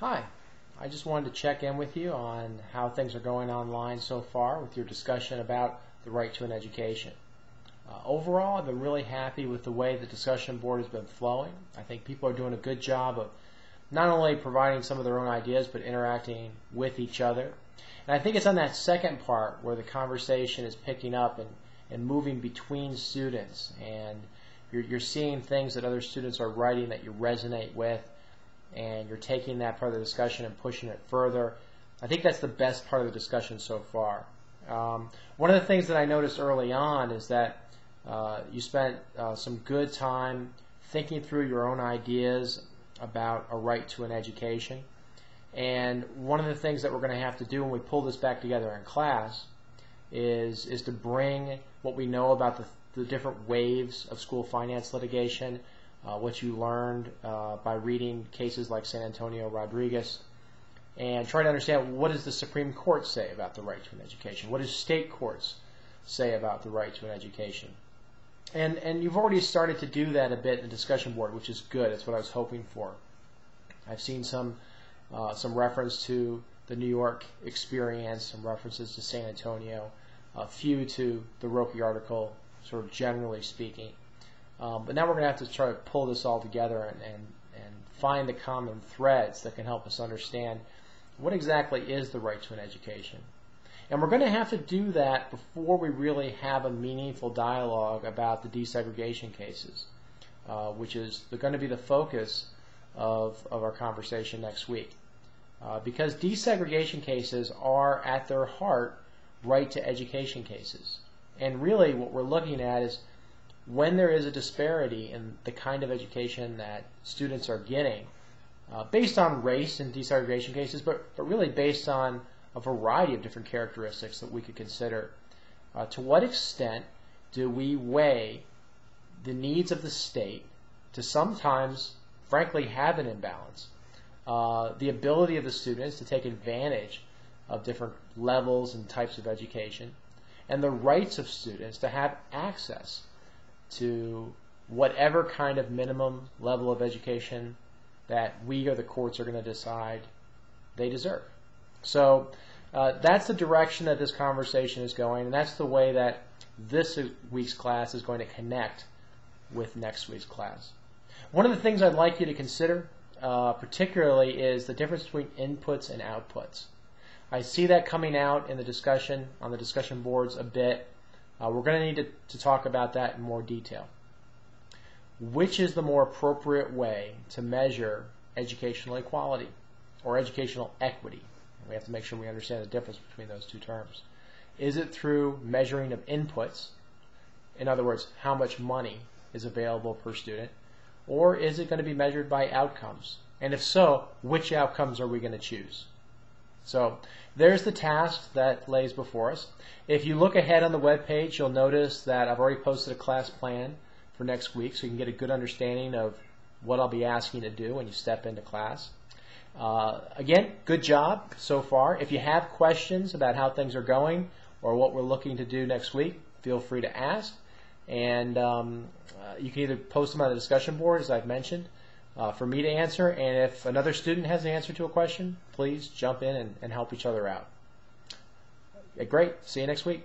Hi, I just wanted to check in with you on how things are going online so far with your discussion about the right to an education. Overall, I've been really happy with the way the discussion board has been flowing. I think people are doing a good job of not only providing some of their own ideas, but interacting with each other. And I think it's on that second part where the conversation is picking up and moving between students, and you're seeing things that other students are writing that you resonate with, and you're taking that part of the discussion and pushing it further. I think that's the best part of the discussion so far. One of the things that I noticed early on is that you spent some good time thinking through your own ideas about a right to an education. And one of the things that we're going to have to do when we pull this back together in class is to bring what we know about the different waves of school finance litigation, what you learned by reading cases like San Antonio Rodriguez, and try to understand what does the Supreme Court say about the right to an education, what do state courts say about the right to an education. And you've already started to do that a bit in the discussion board, which is good. That's what I was hoping for. I've seen some reference to the New York experience, some references to San Antonio, a few to the Ropi article, sort of generally speaking. But now we're going to have to try to pull this all together and find the common threads that can help us understand what exactly is the right to an education. And we're going to have to do that before we really have a meaningful dialogue about the desegregation cases, which is going to be the focus of our conversation next week. Because desegregation cases are, at their heart, right to education cases. And really what we're looking at is when there is a disparity in the kind of education that students are getting, based on race in desegregation cases, but really based on a variety of different characteristics that we could consider. To what extent do we weigh the needs of the state to sometimes, frankly, have an imbalance? The ability of the students to take advantage of different levels and types of education, and the rights of students to have access to whatever kind of minimum level of education that we or the courts are going to decide they deserve. So that's the direction that this conversation is going, and that's the way that this week's class is going to connect with next week's class. One of the things I'd like you to consider particularly is the difference between inputs and outputs. I see that coming out in the discussion, on the discussion boards a bit. We're going to need to talk about that in more detail. Which is the more appropriate way to measure educational equality or educational equity? We have to make sure we understand the difference between those two terms. Is it through measuring of inputs, in other words, how much money is available per student, or is it going to be measured by outcomes? And if so, which outcomes are we going to choose? So there's the task that lays before us. If you look ahead on the web page, you'll notice that I've already posted a class plan for next week, so you can get a good understanding of what I'll be asking you to do when you step into class. Again, good job so far. If you have questions about how things are going or what we're looking to do next week, feel free to ask. And you can either post them on the discussion board, as I've mentioned, for me to answer. And if another student has an answer to a question, please jump in and help each other out. Great. See you next week.